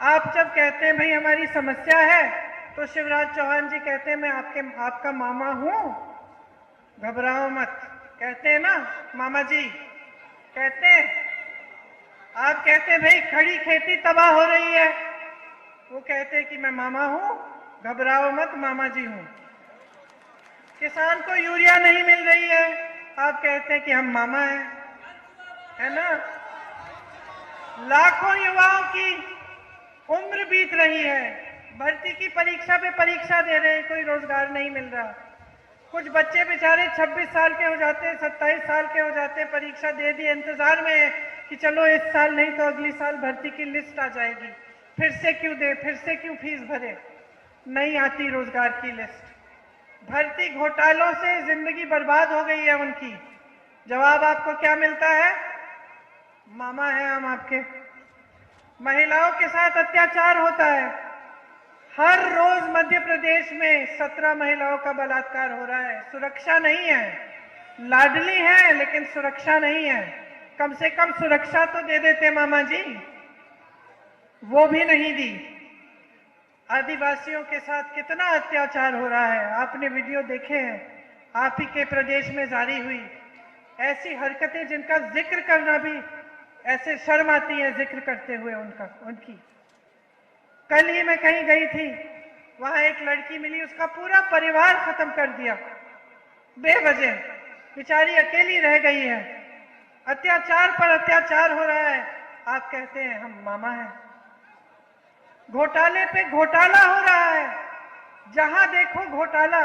आप जब कहते हैं भाई हमारी समस्या है, तो शिवराज चौहान जी कहते हैं मैं आपका मामा हूं, घबराओ मत। कहते हैं ना मामा जी, कहते हैं। आप कहते हैं भाई खड़ी खेती तबाह हो रही है, वो कहते हैं कि मैं मामा हूं, घबराओ मत, मामा जी हूं। किसान को यूरिया नहीं मिल रही है, आप कहते हैं कि हम मामा हैं, है ना। लाखों युवाओं की उम्र बीत रही है, भर्ती की परीक्षा पे परीक्षा दे रहे हैं, कोई रोजगार नहीं मिल रहा। कुछ बच्चे बेचारे 26 साल के हो जाते हैं, 27 साल के हो जाते हैं, परीक्षा दे दी, इंतजार में है कि चलो इस साल नहीं तो अगली साल भर्ती की लिस्ट आ जाएगी, फिर से क्यों दे, फिर से क्यों फीस भरे। नहीं आती रोजगार की लिस्ट। भर्ती घोटालों से जिंदगी बर्बाद हो गई है उनकी। जवाब आपको क्या मिलता है? मामा है हम आपके। महिलाओं के साथ अत्याचार होता है। हर रोज मध्य प्रदेश में 17 महिलाओं का बलात्कार हो रहा है। सुरक्षा नहीं है, लाडली है लेकिन सुरक्षा नहीं है। कम से कम सुरक्षा तो दे देते मामा जी, वो भी नहीं दी। आदिवासियों के साथ कितना अत्याचार हो रहा है, आपने वीडियो देखे हैं, आप ही के प्रदेश में जारी हुई ऐसी हरकतें जिनका जिक्र करना भी ऐसे शर्म आती है जिक्र करते हुए उनकी। कल ही मैं कहीं गई थी, वहां एक लड़की मिली, उसका पूरा परिवार खत्म कर दिया बेवजह, बेचारी अकेली रह गई है। अत्याचार पर अत्याचार हो रहा है, आप कहते हैं हम मामा हैं। घोटाले पे घोटाला हो रहा है, जहां देखो घोटाला।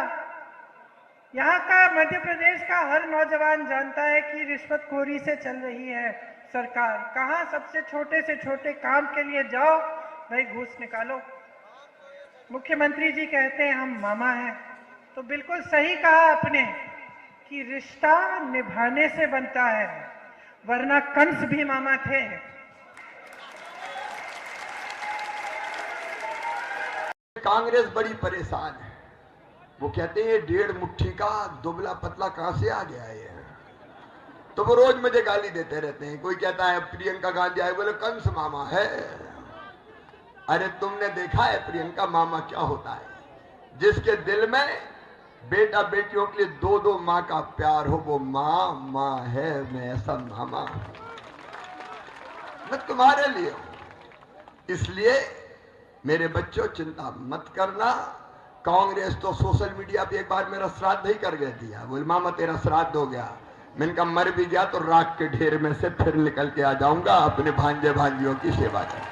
यहाँ का, मध्य प्रदेश का हर नौजवान जानता है कि रिश्वतखोरी से चल रही है सरकार। कहां सबसे छोटे से छोटे काम के लिए जाओ भाई घूस निकालो। मुख्यमंत्री जी कहते हैं हम मामा हैं, तो बिल्कुल सही कहा आपने कि रिश्ता निभाने से बनता है, वरना कंस भी मामा थे। कांग्रेस बड़ी परेशान है। वो कहते हैं 1.5 मुट्ठी का दुबला पतला कहां से आ गया है, तो वो रोज मुझे गाली देते रहते हैं। कोई कहता है प्रियंका गांधी आए, बोले कंस मामा है। अरे तुमने देखा है प्रियंका मामा क्या होता है? जिसके दिल में बेटा बेटियों के लिए 2-2 माँ का प्यार हो, वो माँ है। मैं ऐसा मामा हूं, मैं तुम्हारे लिए हूं। इसलिए मेरे बच्चों चिंता मत करना। कांग्रेस तो सोशल मीडिया पे एक बार मेरा श्राद्ध ही कर गई थी, बोल मामा तेरा श्राद्ध हो गया। मैंने कहा मर भी गया तो राख के ढेर में से फिर निकल के आ जाऊंगा अपने भांजे भांजियों की सेवा कर।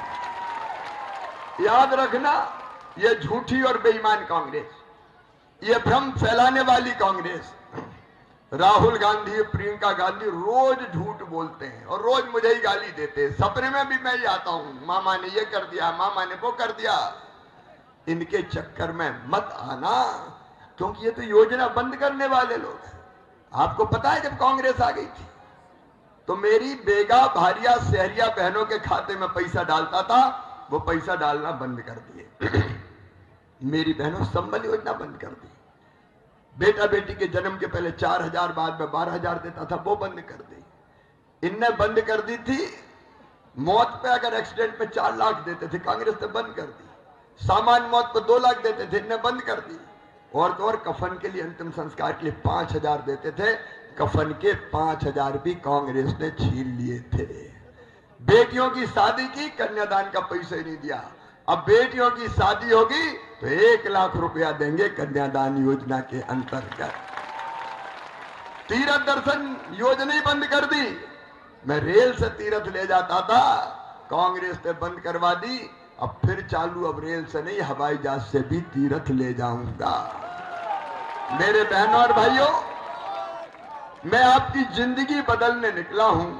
याद रखना, ये झूठी और बेईमान कांग्रेस, ये भ्रम फैलाने वाली कांग्रेस, राहुल गांधी प्रियंका गांधी रोज झूठ बोलते हैं और रोज मुझे ही गाली देते हैं। सपने में भी मैं ही आता हूं, मामा ने ये कर दिया, मामा ने वो कर दिया। इनके चक्कर में मत आना, क्योंकि ये तो योजना बंद करने वाले लोग हैं। आपको पता है जब कांग्रेस आ गई थी तो मेरी बेगा भारिया शहरिया बहनों के खाते में पैसा डालता था, वो पैसा डालना बंद कर दिए। मेरी बहनों संबल योजना बंद कर दी। बेटा बेटी के जन्म के पहले 4,000, बाद में 12,000 देता था, वो बंद कर दी। इनने बंद कर दी थी मौत पे अगर एक्सीडेंट में 4 लाख देते थे, कांग्रेस ने बंद कर दी। सामान्य मौत पर 2 लाख देते थे, इनने बंद कर दी। और तो और कफन के लिए, अंतिम संस्कार के लिए 5,000 देते थे, कफन के 5,000 भी कांग्रेस ने छीन लिए थे। बेटियों की शादी की, कन्यादान का पैसा ही नहीं दिया। अब बेटियों की शादी होगी तो 1 लाख रुपया देंगे कन्यादान योजना के अंतर्गत। तीर्थ दर्शन योजना ही बंद कर दी। मैं रेल से तीर्थ ले जाता था, कांग्रेस ने बंद करवा दी। अब फिर चालू, अब रेल से नहीं हवाई जहाज से भी तीर्थ ले जाऊंगा। मेरे बहनों और भाइयों, मैं आपकी जिंदगी बदलने निकला हूं।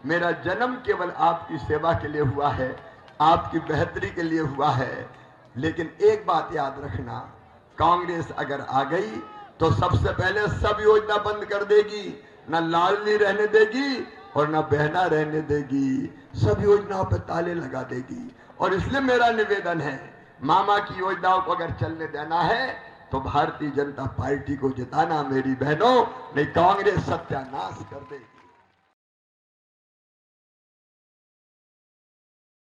मेरा जन्म केवल आपकी सेवा के लिए हुआ है, आपकी बेहतरी के लिए हुआ है। लेकिन एक बात याद रखना, कांग्रेस अगर आ गई तो सबसे पहले सब योजना बंद कर देगी, ना लाडली रहने देगी और ना बहना रहने देगी। सब योजनाओं पर ताले लगा देगी। और इसलिए मेरा निवेदन है, मामा की योजनाओं को अगर चलने देना है तो भारतीय जनता पार्टी को जिताना मेरी बहनों, नहीं कांग्रेस सत्यानाश कर देगी।